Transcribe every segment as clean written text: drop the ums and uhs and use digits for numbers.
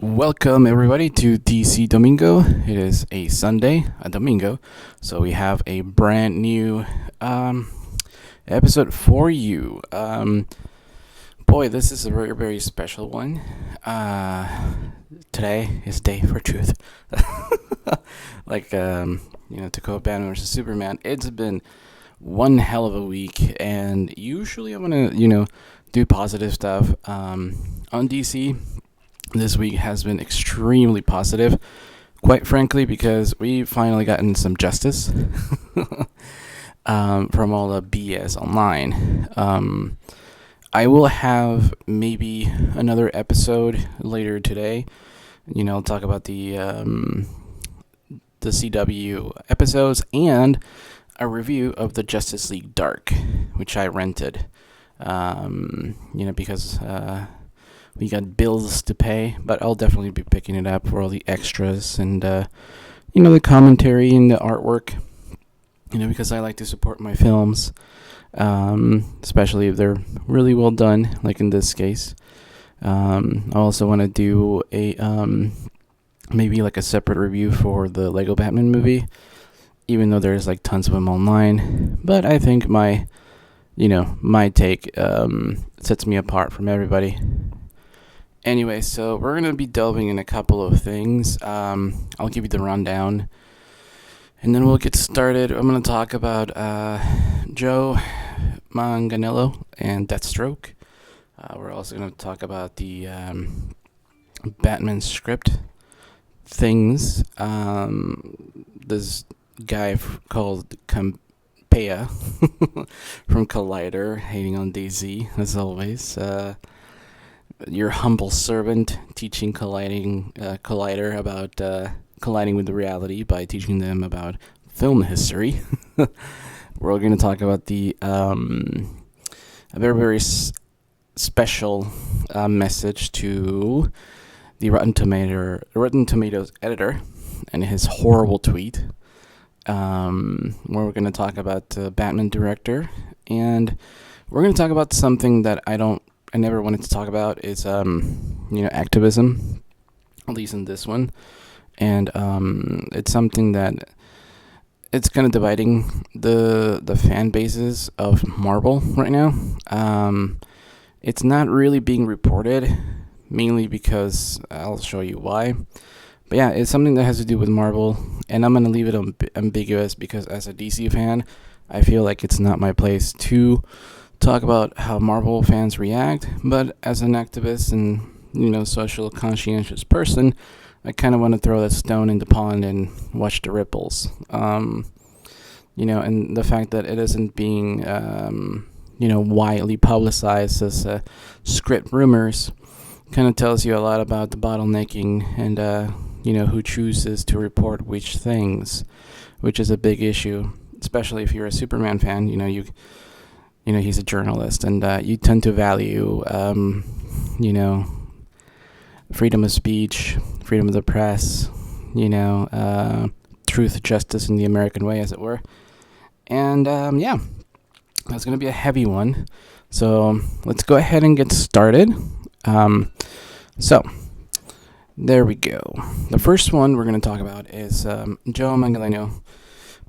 Welcome everybody to DC Domingo. It is a Sunday, a Domingo, so we have a brand new episode for you. Boy, this is a very very special one. Today is Day for Truth. To quote Batman vs Superman, it's been one hell of a week, and usually I'm gonna do positive stuff on DC. This week has been extremely positive, quite frankly, because we finally gotten some justice from all the BS online. I will have maybe another episode later today. I'll talk about the CW episodes and a review of the Justice League Dark, which I rented. Because we got bills to pay, but I'll definitely be picking it up for all the extras and, the commentary and the artwork, because I like to support my films, especially if they're really well done, like in this case. I also want to do maybe like a separate review for the Lego Batman movie, even though there's like tons of them online, but I think my take, sets me apart from everybody. Anyway, so we're going to be delving in a couple of things. I'll give you the rundown, and then we'll get started. I'm going to talk about Joe Manganiello and Deathstroke. We're also going to talk about the Batman script things. This guy called Campea from Collider, hating on DayZ, as always. Your humble servant teaching Collider about colliding with the reality by teaching them about film history. We're going to talk about the a very very special message to the Rotten Tomatoes editor and his horrible tweet. Where we're going to talk about the Batman director, and we're going to talk about something that I never wanted to talk about is activism, at least in this one. And it's something that it's kind of dividing the fan bases of Marvel right now. It's not really being reported, mainly because I'll show you why. But yeah, it's something that has to do with Marvel, and I'm going to leave it ambiguous because as a DC fan, I feel like it's not my place to talk about how Marvel fans react, but as an activist and social conscientious person, I kind of want to throw that stone in the pond and watch the ripples. And the fact that it isn't being widely publicized as script rumors kind of tells you a lot about the bottlenecking and who chooses to report which things, which is a big issue, especially if you're a Superman fan. He's a journalist, and you tend to value, freedom of speech, freedom of the press, truth, justice in the American way, as it were. And, that's going to be a heavy one. So let's go ahead and get started. So there we go. The first one we're going to talk about is Joe Manganiello.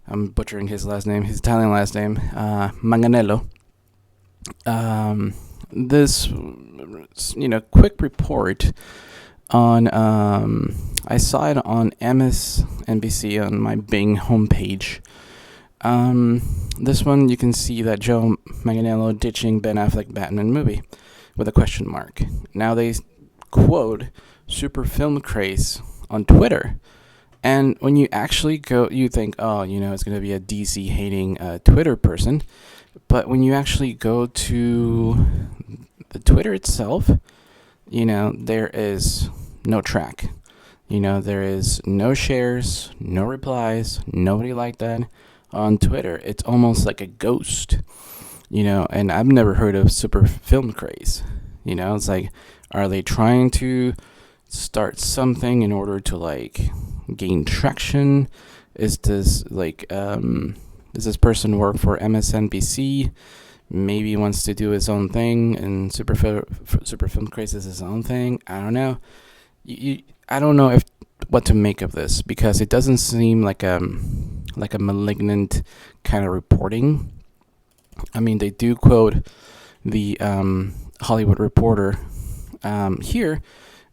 I'm butchering his last name, his Italian last name, Manganiello. This quick report on I saw it on MSNBC on my Bing homepage. This one you can see that Joe Manganiello ditching Ben Affleck Batman movie with a question mark. Now they quote super film craze on Twitter. And when you actually go, you think, it's going to be a DC hating Twitter person. But when you actually go to the Twitter itself, there is no track. There is no shares, no replies, nobody like that on Twitter. It's almost like a ghost, and I've never heard of super film craze. It's like, are they trying to start something in order to gain traction? Is this does this person work for MSNBC? Maybe he wants to do his own thing, and Super Film Craze is his own thing. I don't know. I don't know if what to make of this, because it doesn't seem like a malignant kind of reporting. I mean, they do quote the Hollywood Reporter here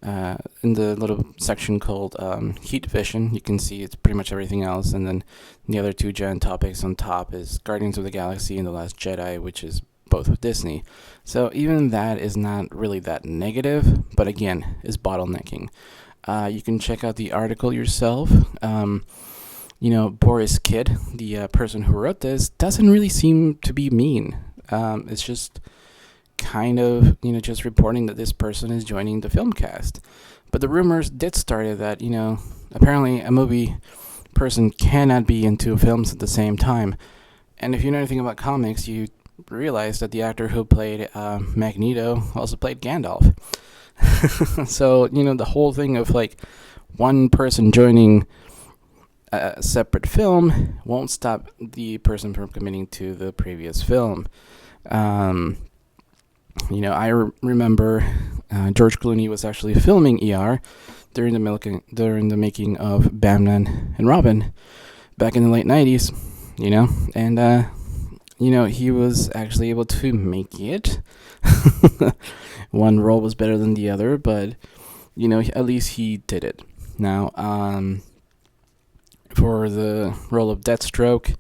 in the little section called Heat Vision. You can see it's pretty much everything else, and then the other two giant topics on top is Guardians of the Galaxy and The Last Jedi, which is both with Disney. So even that is not really that negative, but again, is bottlenecking. You can check out the article yourself. Boris Kidd, the person who wrote this, doesn't really seem to be mean. It's just kind of, just reporting that this person is joining the film cast. But the rumors did start that, apparently a movie person cannot be into films at the same time. And if you know anything about comics, you realize that the actor who played Magneto also played Gandalf. So, the whole thing of like one person joining a separate film won't stop the person from committing to the previous film. I remember George Clooney was actually filming ER during the making of Batman and Robin back in the late 90s, and he was actually able to make it. One role was better than the other, but at least he did it. Now, for the role of Deathstroke,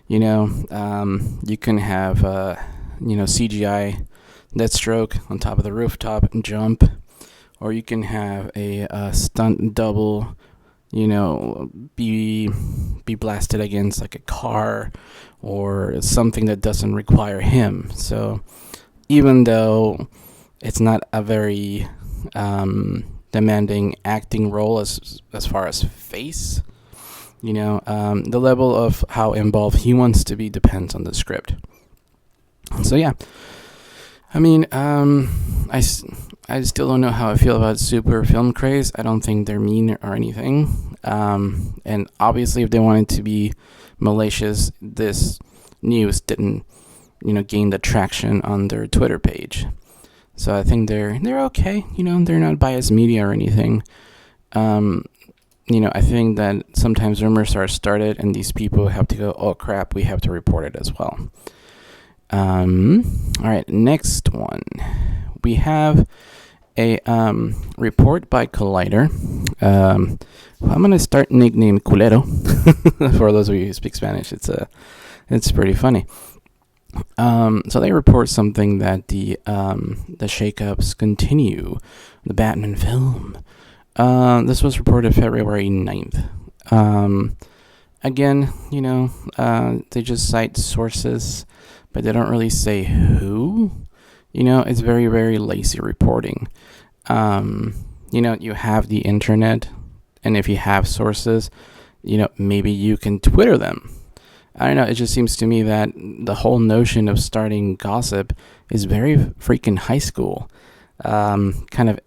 you can have CGI Deathstroke on top of the rooftop and jump, or you can have a stunt double, be blasted against like a car or something that doesn't require him. So even though it's not a very demanding acting role as far as face, the level of how involved he wants to be depends on the script. So yeah, I mean, I still don't know how I feel about super film craze. I don't think they're mean or anything. And obviously, if they wanted to be malicious, this news didn't, gain the traction on their Twitter page. So I think they're okay. They're not biased media or anything. I think that sometimes rumors are started, and these people have to go, oh crap, we have to report it as well. All right, next one. We have a report by Collider. I'm gonna start nickname Culero. For those of you who speak Spanish, it's pretty funny. So they report something that the shakeups continue. The Batman film. This was reported February 9th. Again, they just cite sources, but they don't really say who. It's very, very lazy reporting. You have the internet, and if you have sources, maybe you can Twitter them. I don't know, it just seems to me that the whole notion of starting gossip is very freaking high school. Kind of,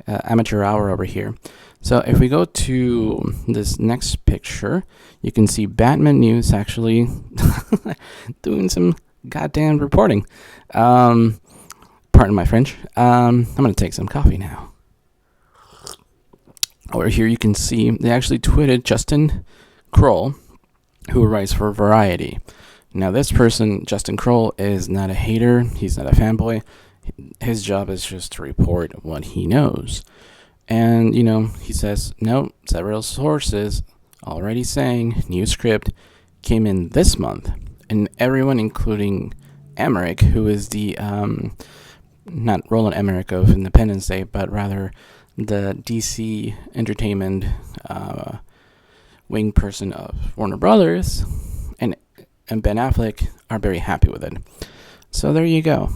amateur hour over here. So if we go to this next picture, you can see Batman News actually doing some goddamn reporting. Pardon my French. I'm going to take some coffee now. Over here you can see they actually tweeted Justin Kroll, who writes for Variety. Now this person, Justin Kroll, is not a hater. He's not a fanboy. His job is just to report what he knows. And, he says, no, several sources already saying new script came in this month. And everyone, including Emmerich, who is the, not Roland Emmerich of Independence Day, but rather the DC Entertainment wing person of Warner Brothers, and Ben Affleck are very happy with it. So there you go.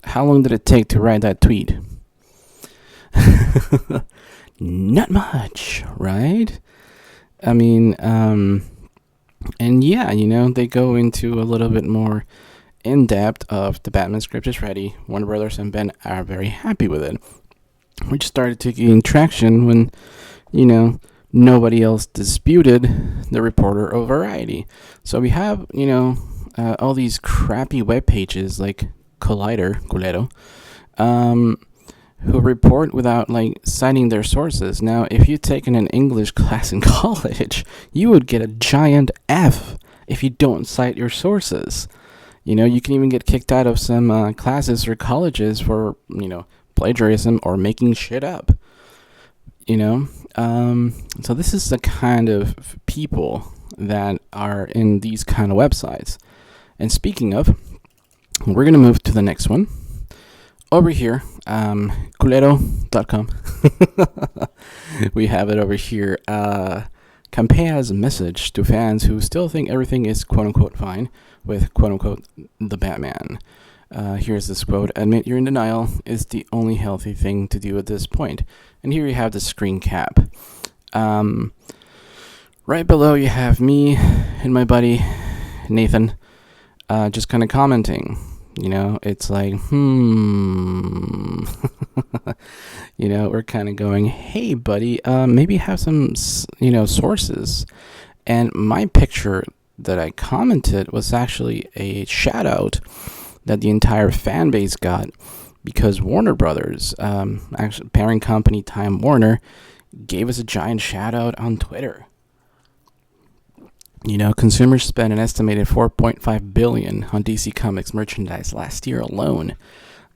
How long did it take to write that tweet? Not much, right? I mean, and yeah, they go into a little bit more in depth of the Batman script is ready. Warner Brothers and Ben are very happy with it, which started to gain traction when, nobody else disputed the reporter of Variety. So we have, all these crappy web pages like Collider, Culero, who report without like citing their sources. Now, if you'd taken an English class in college, you would get a giant F if you don't cite your sources. You can even get kicked out of some classes or colleges for, plagiarism or making shit up. So this is the kind of people that are in these kind of websites. And speaking of, we're going to move to the next one. Over here, culero.com. We have it over here. Campea's message to fans who still think everything is quote-unquote fine with quote-unquote the Batman. Here's this quote: "Admit you're in denial is the only healthy thing to do at this point." And here you have the screen cap. Right below you have me and my buddy Nathan just kind of commenting. It's like, we're kind of going, hey, buddy, maybe have some, sources. And my picture that I commented was actually a shout out that the entire fan base got because Warner Brothers, actually parent company Time Warner, gave us a giant shout out on Twitter. Consumers spent an estimated $4.5 billion on DC Comics merchandise last year alone,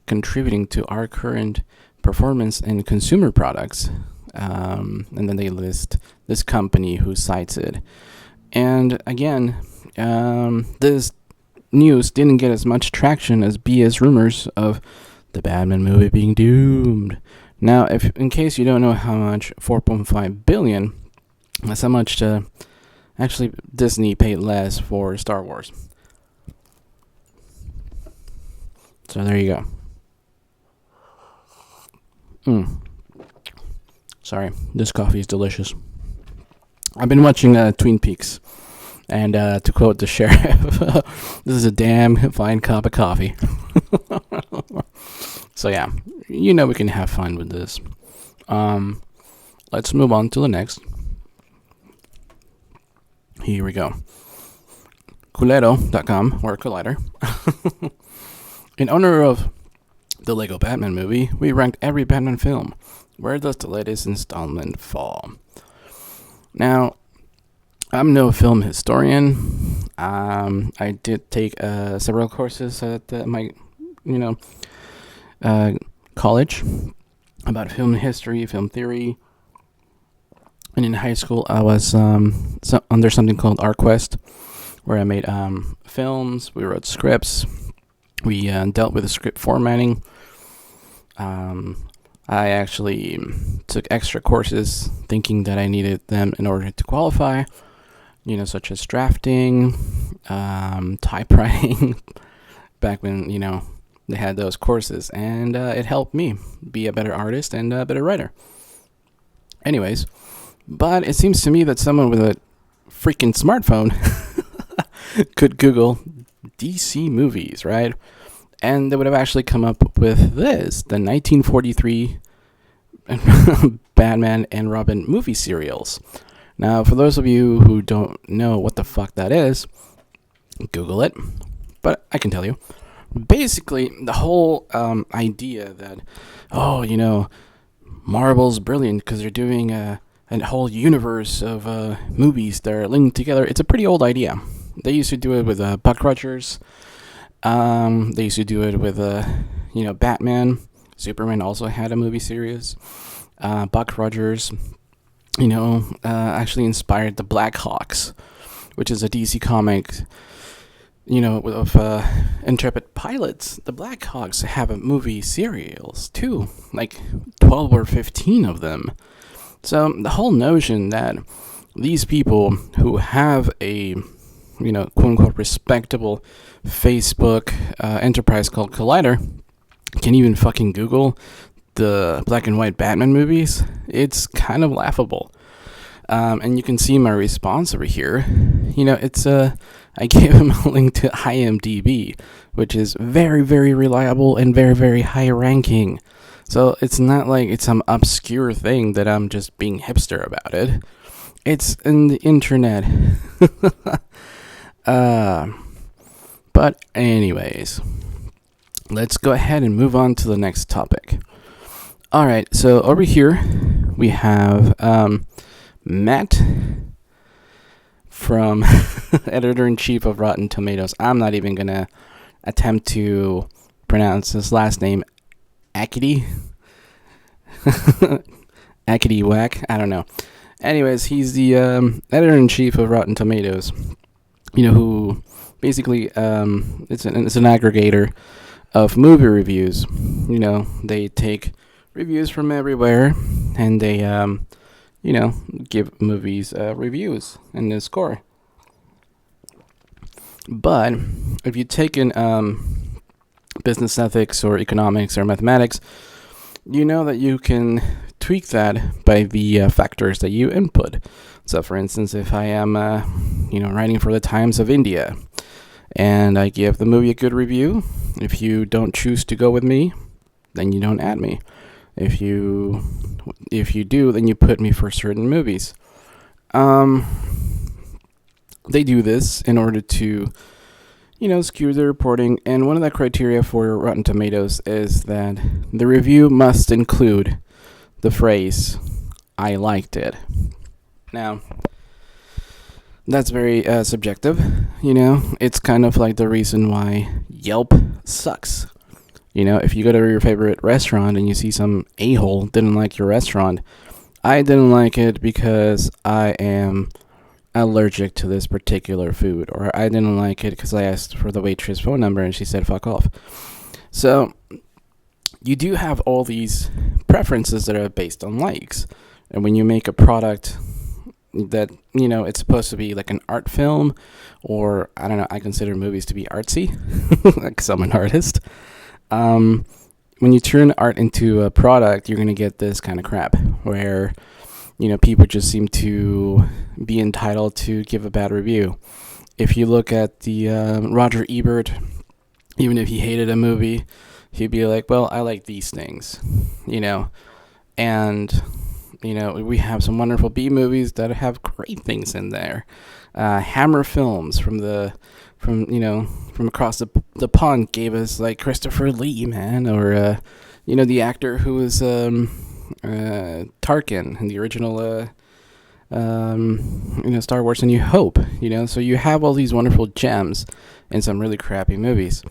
contributing to our current performance in consumer products. And then they list this company who cites it. And again, this news didn't get as much traction as BS rumors of the Batman movie being doomed. Now, if in case you don't know how much, $4.5 billion, that's how much actually Disney paid less for Star Wars. So there you go. Sorry, this coffee is delicious. I've been watching Twin Peaks, and to quote the sheriff, this is a damn fine cup of coffee. So yeah, we can have fun with this. Let's move on to the next. Here we go. Culero.com, or Collider. In honor of the Lego Batman movie, we ranked every Batman film. Where does the latest installment fall? Now, I'm no film historian. I did take several courses at my, college about film history, film theory. And in high school, I was under something called ArtQuest, where I made films. We wrote scripts. We dealt with the script formatting. I actually took extra courses thinking that I needed them in order to qualify, such as drafting, typewriting, back when, they had those courses. And it helped me be a better artist and a better writer. Anyways, but it seems to me that someone with a freaking smartphone could Google DC movies, right? And they would have actually come up with this, the 1943 Batman and Robin movie serials. Now, for those of you who don't know what the fuck that is, Google it. But I can tell you. Basically, the whole idea that, Marvel's brilliant because they're doing a whole universe of movies that are linked together. It's a pretty old idea. They used to do it with Buck Rogers. They used to do it with Batman. Superman also had a movie series. Buck Rogers, actually inspired the Blackhawks, which is a DC comic, of intrepid pilots. The Blackhawks have a movie serials too, like 12 or 15 of them. So the whole notion that these people who have a, quote-unquote respectable Facebook enterprise called Collider can even fucking Google the black and white Batman movies, it's kind of laughable. And you can see my response over here. I gave him a link to IMDb, which is very, very reliable and very, very high ranking. So it's not like it's some obscure thing that I'm just being hipster about it. It's in the internet. But anyways, let's go ahead and move on to the next topic. All right, so over here we have Matt from editor-in-chief of Rotten Tomatoes. I'm not even going to attempt to pronounce his last name. Akity? Akity Whack? I don't know. Anyways, he's the editor-in-chief of Rotten Tomatoes, who basically it's an aggregator of movie reviews. They take reviews from everywhere, and they give movies reviews and a score. But if you take in business ethics or economics or mathematics, you know that you can tweak that by the factors that you input. So, for instance, if I am, writing for the Times of India, and I give the movie a good review, if you don't choose to go with me, then you don't add me. If you do, then you put me for certain movies. They do this in order to, skew the reporting. And one of the criteria for Rotten Tomatoes is that the review must include the phrase, "I liked it." Now, that's very subjective, It's kind of like the reason why Yelp sucks. If you go to your favorite restaurant and you see some a-hole didn't like your restaurant, I didn't like it because I am allergic to this particular food, or I didn't like it because I asked for the waitress phone number and she said fuck off. So you do have all these preferences that are based on likes, and when you make a product that it's supposed to be like an art film, or I don't know, I consider movies to be artsy because I'm an artist. When you turn art into a product, you're going to get this kind of crap where, people just seem to be entitled to give a bad review. If you look at the Roger Ebert, even if he hated a movie, he'd be like, well, I like these things, and, we have some wonderful B movies that have great things in there. Hammer Films from across the pond gave us like Christopher Lee, man, or the actor who was Tarkin in the original Star Wars: A New Hope. So you have all these wonderful gems in some really crappy movies,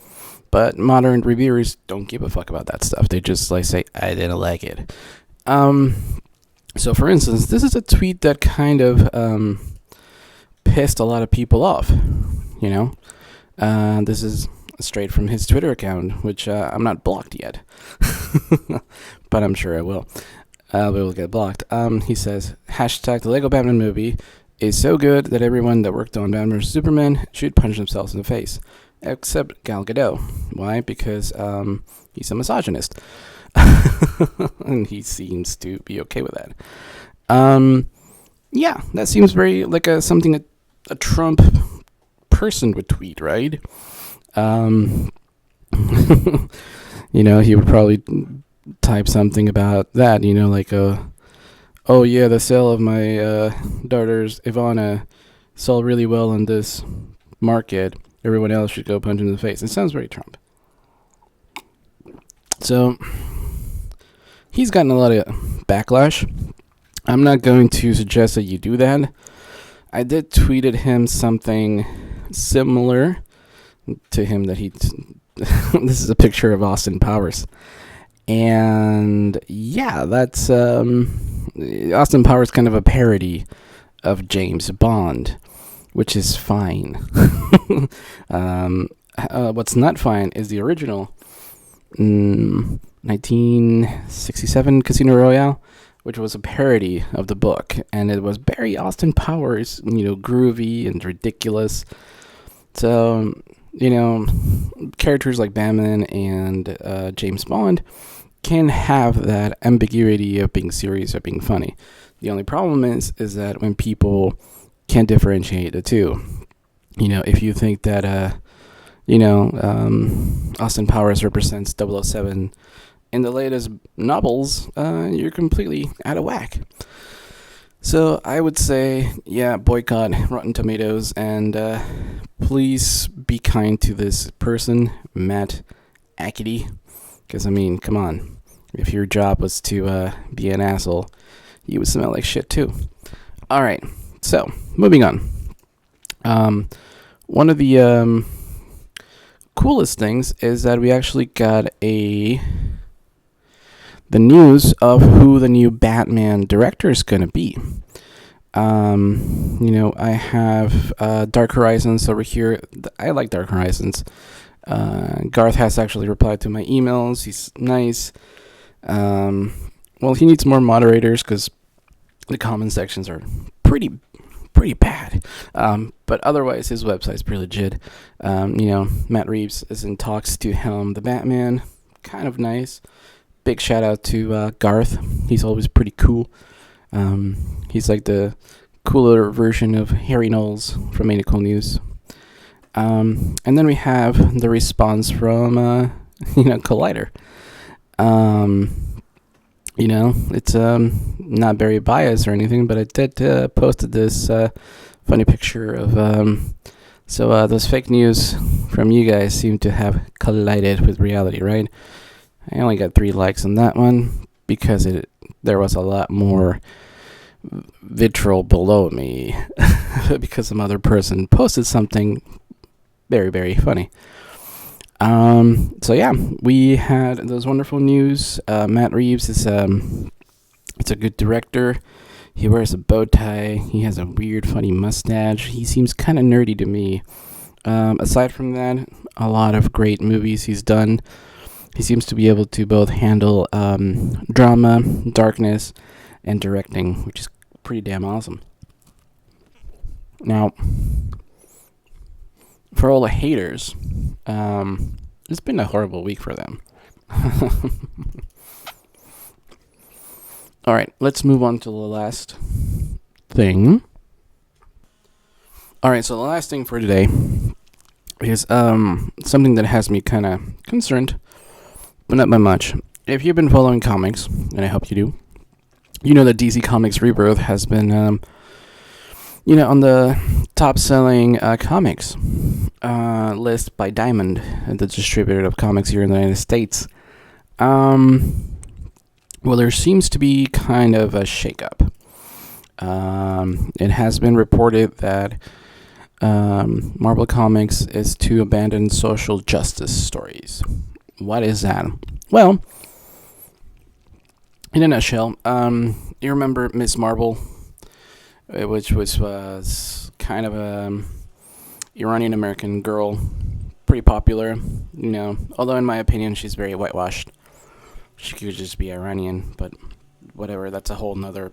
but modern reviewers don't give a fuck about that stuff. They just say I didn't like it. So for instance, this is a tweet that kind of pissed a lot of people off. This is straight from his Twitter account, which I'm not blocked yet, but I'm sure I will. We will get blocked. He says, #the Lego Batman movie is so good that everyone that worked on Batman vs. Superman should punch themselves in the face, except Gal Gadot. Why? Because he's a misogynist. And he seems to be okay with that. Yeah, that seems very like something a Trump person would tweet, right? He would probably type something about that, like oh yeah, the sale of my daughter's Ivana sold really well in this market. Everyone else should go punch him in the face. It sounds very Trump. So he's gotten a lot of backlash. I'm not going to suggest that you do that. I did tweet at him something similar to him that he this is a picture of Austin Powers, and yeah, that's Austin Powers, kind of a parody of James Bond, which is fine. What's not fine is the original 1967 Casino Royale, which was a parody of the book, and it was very Austin Powers, groovy and ridiculous. So, characters like Batman and James Bond can have that ambiguity of being serious or being funny. The only problem is that when people can't differentiate the two, if you think that, Austin Powers represents 007 in the latest novels, you're completely out of whack. So I would say, boycott Rotten Tomatoes, and please be kind to this person, Matt Akity, because, come on. if your job was to be an asshole, you would smell like shit too. All right, so moving on. One of the coolest things is that we actually got the news of who the new Batman director is going to be. I have Dark Horizons over here. I like Dark Horizons. Garth has actually replied to my emails. He's nice. Well, he needs more moderators because the comment sections are pretty bad. But otherwise, his website's pretty legit. Matt Reeves is in talks to helm the Batman. Kind of nice. Big shout out to Garth. He's always pretty cool. He's like the cooler version of Harry Knowles from Ain't It Cool News. And then we have the response from, Collider. It's not very biased or anything, but I did posted this funny picture of those fake news from you guys seem to have collided with reality, right? I only got 3 likes on that one because there was a lot more vitriol below me because some other person posted something very, very funny. We had those wonderful news. Matt Reeves is it's a good director. He wears a bow tie. He has a weird, funny mustache. He seems kind of nerdy to me. Aside from that, a lot of great movies he's done. He seems to be able to both handle drama, darkness, and directing, which is pretty damn awesome. Now, for all the haters, it's been a horrible week for them. All right, let's move on to the last thing. All right, so the last thing for today is something that has me kind of concerned, but not by much. If you've been following comics, and I hope you do, you know that DC Comics Rebirth has been, on the top-selling comics list by Diamond, the distributor of comics here in the United States. Well, there seems to be kind of a shakeup. It has been reported that Marvel Comics is to abandon social justice stories. What is that? Well, in a nutshell, you remember Miss Marvel, which was kind of a Iranian American girl, pretty popular, although in my opinion she's very whitewashed. She could just be Iranian, but whatever, that's a whole nother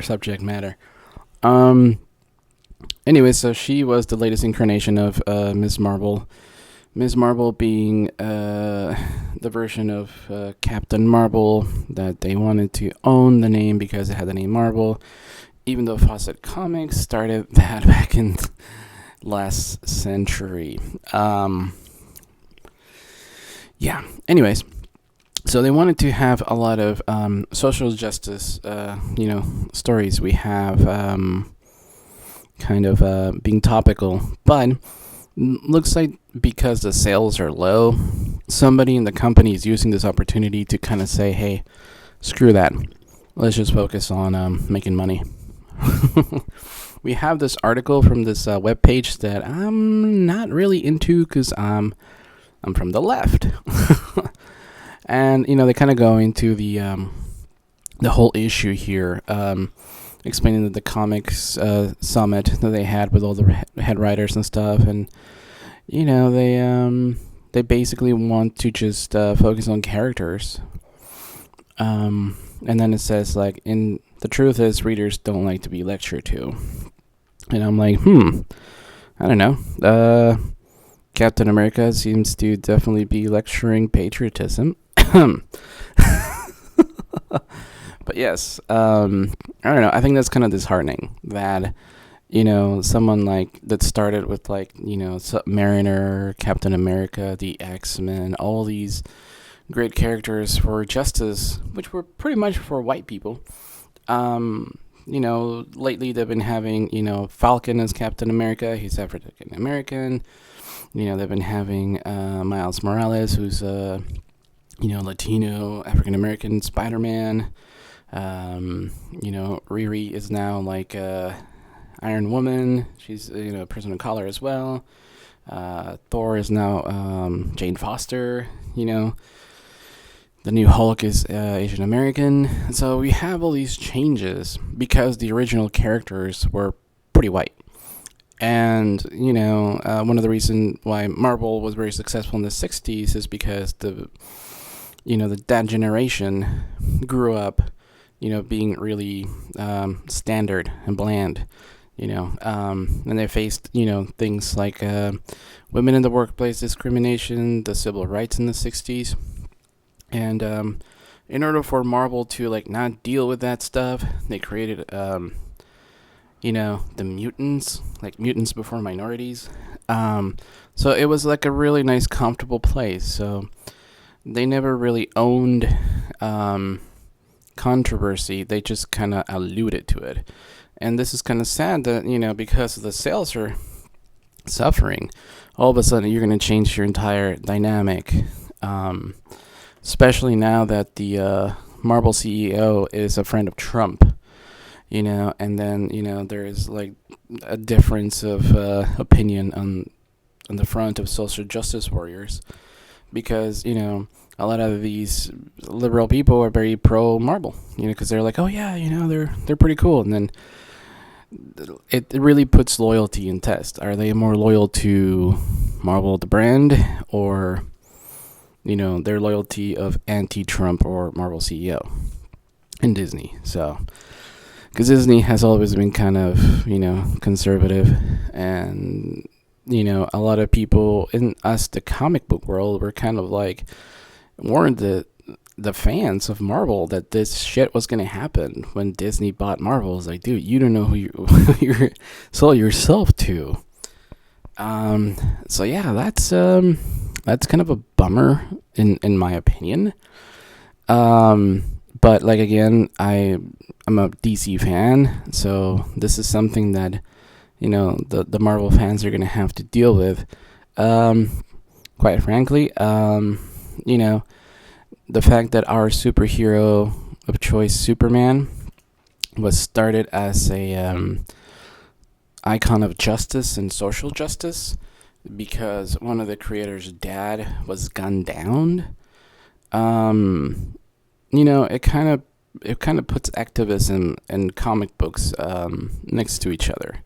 subject matter. Anyway, so she was the latest incarnation of Ms. Marvel. Ms. Marvel being the version of Captain Marvel that they wanted to own the name because it had the name Marvel, even though Fawcett Comics started that back in last century. Anyways, so they wanted to have a lot of social justice, stories. We have being topical, but looks like because the sales are low, somebody in the company is using this opportunity to kind of say, hey, screw that. Let's just focus on making money. We have this article from this webpage that I'm not really into because I'm from the left. And, they kind of go into the whole issue here, explaining that the comics summit that they had with all the head writers and stuff, and they basically want to just focus on characters. And then it says the truth is readers don't like to be lectured to, and I'm like, I don't know. Captain America seems to definitely be lecturing patriotism. But yes, I don't know. I think that's kind of disheartening that, someone that started with Submariner, Captain America, the X-Men, all these great characters for justice, which were pretty much for white people. Lately they've been having, Falcon as Captain America. He's African American. They've been having Miles Morales, who's Latino, African American Spider-Man. Riri is now like Iron Woman. She's a person of color as well. Thor is now Jane Foster. The new Hulk is Asian American. So we have all these changes because the original characters were pretty white. And, one of the reasons why Marvel was very successful in the 60s is because that generation grew up, being really standard and bland, and they faced, things like women in the workplace discrimination, the civil rights in the 60s. And in order for Marvel to like not deal with that stuff, they created the mutants, like mutants before minorities. So it was like a really nice, comfortable place. So they never really owned controversy. They just kind of alluded to it. And this is kind of sad that, because the sales are suffering, all of a sudden you're going to change your entire dynamic. Especially now that the Marvel CEO is a friend of Trump, and then, there is like a difference of opinion on the front of social justice warriors, because, a lot of these liberal people are very pro Marvel, because they're like, oh yeah, they're pretty cool, and then it really puts loyalty in test. Are they more loyal to Marvel the brand, or their loyalty of anti-Trump or Marvel CEO and Disney? So, because Disney has always been kind of, conservative, and, a lot of people in the comic book world were kind of like warned the fans of Marvel that this shit was going to happen when Disney bought Marvel. It's like, dude, you don't know who you sold yourself to. So yeah, that's kind of a bummer in my opinion. But like, again, I'm a DC fan, so this is something that the Marvel fans are gonna have to deal with. Quite frankly, the fact that our superhero of choice, Superman, was started as a icon of justice and social justice, because one of the creators' dad was gunned down. It kind of puts activism and comic books next to each other.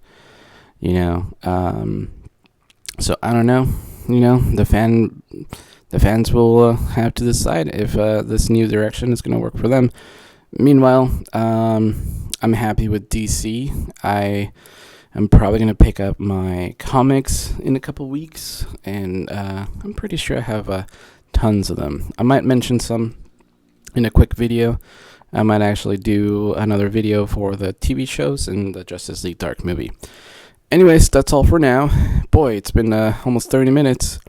So I don't know. The fans will have to decide if this new direction is going to work for them. Meanwhile, I'm happy with DC. I'm probably going to pick up my comics in a couple weeks, and I'm pretty sure I have tons of them. I might mention some in a quick video. I might actually do another video for the TV shows and the Justice League Dark movie. Anyways, that's all for now. Boy, it's been almost 30 minutes.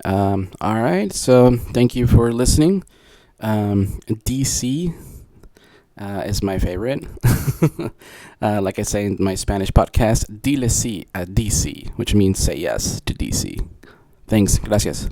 Alright, so thank you for listening. DC is my favorite. Like I say in my Spanish podcast, dile sí a DC, which means say yes to DC. Thanks, gracias.